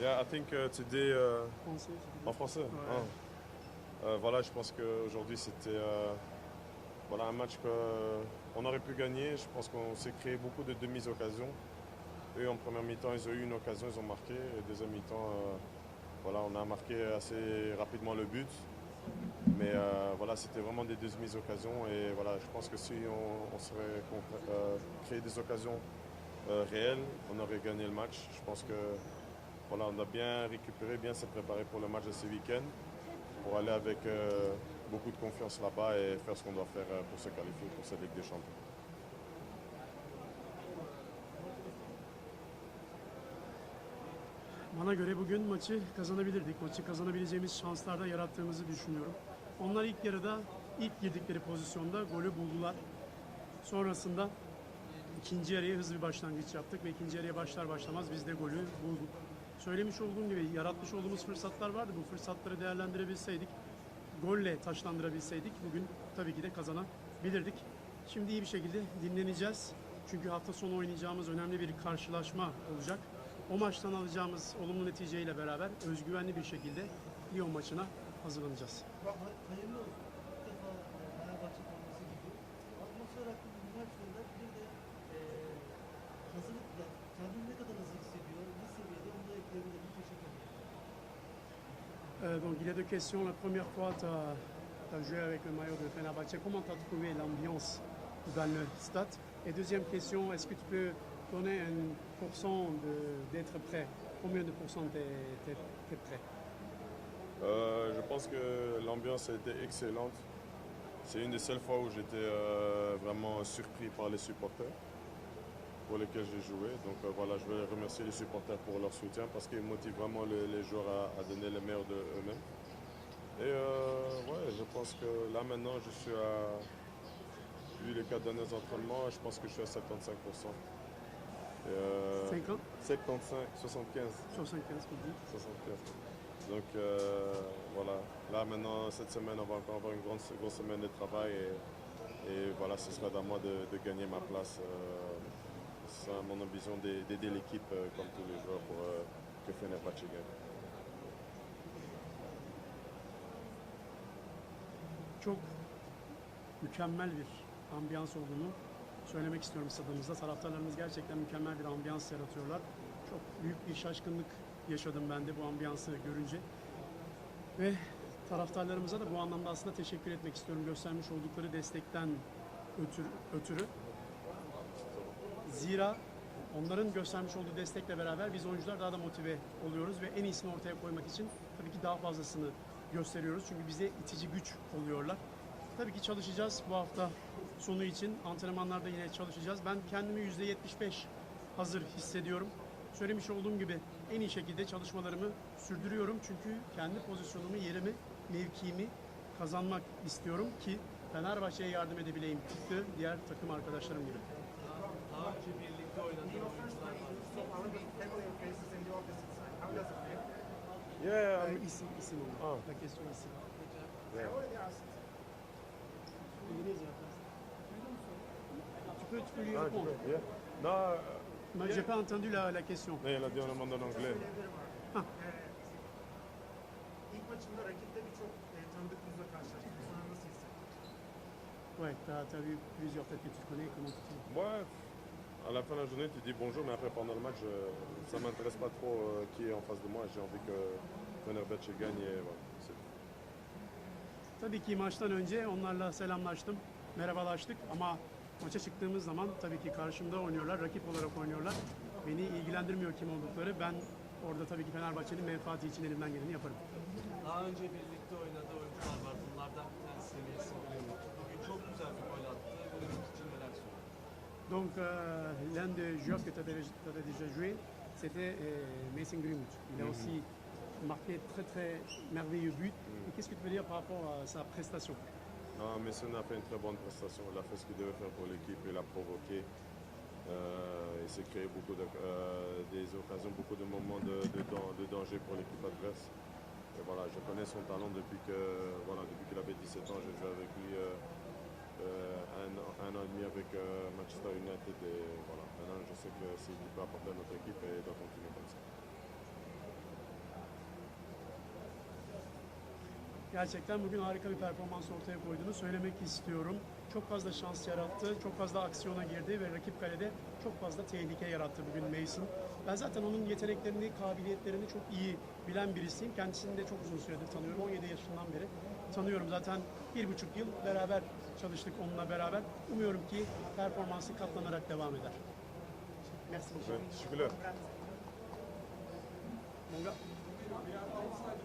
Yeah, I think today. Français, En français. ouais. Voilà, je pense qu'aujourd'hui c'était voilà, un match qu'on aurait pu gagner. Je pense qu'on s'est créé beaucoup de demi-occasions. Eux, en première mi-temps, ils ont eu une occasion, ils ont marqué. Et deuxième mi-temps, voilà, on a marqué assez rapidement le but. Mais voilà, c'était vraiment des demi-occasions. Et voilà, je pense que si on serait créé des occasions réelles, on aurait gagné le match. Je pense que voilà, on a bien récupéré, bien s'est préparé pour le match de ce week-end, pour aller avec beaucoup de confiance là-bas et faire ce qu'on doit faire pour se qualifier pour cette Ligue des Champions. Bana göre bugün maçı kazanabilirdik. Maçı kazanabileceğimiz şanslar da yarattığımızı düşünüyorum. Onlar ilk yarıda ilk girdikleri pozisyonda golü buldular. Sonrasında ikinci yarıya hızlı bir başlangıç yaptık ve ikinci yarıya başlar başlamaz biz de golü bulduk. Söylemiş olduğum gibi yaratmış olduğumuz fırsatlar vardı. Bu fırsatları değerlendirebilseydik, golle taçlandırabilseydik bugün tabii ki de kazanabilirdik. Şimdi iyi bir şekilde dinleneceğiz. Çünkü hafta sonu oynayacağımız önemli bir karşılaşma olacak. O maçtan alacağımız olumlu neticeyle beraber özgüvenli bir şekilde Lyon maçına hazırlanacağız. Hayırlı olsun. İlk defa Fenerbahçe forması gibi. Atmosfer hakkında neler söyler? Bir de hazırlık, yani kendini ne kadar hazır hissediyor, ne seviyede onu da ekleyebilirim. Teşekkür ederim. Donc il y a deux questions. La première fois, tu as joué avec le maillot de Fenerbahçe. Comment tu as trouvé l'ambiance dans le stade? Et deuxième question, est-ce que tu peux donner un pourcent d'être prêt? Combien de pourcents tu es prêt? Je pense que l'ambiance a été excellente. C'est une des seules fois où j'étais vraiment surpris par les supporters pour lesquels j'ai joué. Donc voilà, je veux remercier les supporters pour leur soutien parce qu'ils motivent vraiment les joueurs à donner le meilleur de eux-mêmes. Et ouais, je pense que là maintenant, je suis à, vu les 4 derniers entraînements, je pense que je suis à 75%. Et, 50? 75, 75. 75 pour dire. 75. Donc voilà, là maintenant, cette semaine, on va encore avoir une grosse semaine de travail et voilà, ce sera à moi de gagner ma place. C'est mon ambition d'aider l'équipe comme tous les joueurs pour que Fenerbahçe gagne. Çok mükemmel bir ambiyans olduğunu söylemek istiyorum stadımızda. Taraftarlarımız gerçekten mükemmel bir ambiyans yaratıyorlar. Çok büyük bir şaşkınlık yaşadım ben de bu ambiyansı görünce. Ve taraftarlarımıza da bu anlamda aslında teşekkür etmek istiyorum göstermiş oldukları destekten ötürü. Zira onların göstermiş olduğu destekle beraber biz oyuncular daha da motive oluyoruz ve en iyisini ortaya koymak için tabii ki daha fazlasını gösteriyoruz. Çünkü bize itici güç oluyorlar. Tabii ki çalışacağız bu hafta sonu için. Antrenmanlarda yine çalışacağız. Ben kendimi %75 hazır hissediyorum. Söylemiş olduğum gibi en iyi şekilde çalışmalarımı sürdürüyorum. Çünkü kendi pozisyonumu, yerimi, mevkiimi kazanmak istiyorum ki Fenerbahçe'ye yardım edebileyim. Tıpkı diğer takım arkadaşlarım gibi. Daha önce birlikte oynadığım oyuncular var. Yeah, İsim oldu. Ah. La question isim. yeah. Tu peux lui Ah, répondre. yeah. Non, Mais j'ai pas entendu la question. non, il a dit en demandant en anglais. İlk maçında rakipte birçok tanıdık yüzle karşılaştık. Bu sana nasıl hissettin? Ouais, t'as vu plusieurs têtes que tu connais, comment tu te sens? Moi, à la fin de la journée, tu dis bonjour, mais après, pendant le match, ça m'intéresse pas trop qui est en face de moi. J'ai envie que Fenerbahçe gagne et voilà. Tabii ki maçtan önce onlarla selamlaştım, merhabalaştık ama maça çıktığımız zaman tabii ki karşımda oynuyorlar, rakip olarak oynuyorlar. Beni ilgilendirmiyor kim oldukları. Ben orada tabii ki Fenerbahçe'nin menfaati için elimden geleni yaparım. Daha önce birlikte oynadığı oyuncular var. Bunlardan bir tanesi seviyesi oluyor. Bugün çok güzel bir gol attı. Bunun için neler söylüyor? Donc l'un des joueurs que tu as déjà joué, c'était Mason Greenwood. Il a aussi marqué très merveilleux but. Et qu'est-ce que tu peux dire par rapport à sa prestation? Non, Messon a fait une très bonne prestation. Il a fait ce qu'il devait faire pour l'équipe. Il a provoqué. Il s'est créé des occasions, beaucoup de moments de danger pour l'équipe adverse. Et voilà, je connais son talent depuis qu'il avait 17 ans. J'ai joué avec lui un an et demi avec Manchester United. Et voilà, maintenant je sais que c'est qu'il peut apporter à notre équipe et il doit continuer comme ça. Gerçekten bugün harika bir performans ortaya koyduğunu söylemek istiyorum. Çok fazla şans yarattı, çok fazla aksiyona girdi ve rakip kalede çok fazla tehlike yarattı bugün Mason. Ben zaten onun yeteneklerini, kabiliyetlerini çok iyi bilen birisiyim. Kendisini de çok uzun süredir tanıyorum. 17 yaşından beri tanıyorum. Zaten 1,5 yıl beraber çalıştık onunla beraber. Umuyorum ki performansı katlanarak devam eder. Merci beaucoup. Evet, teşekkürler. Mon gars.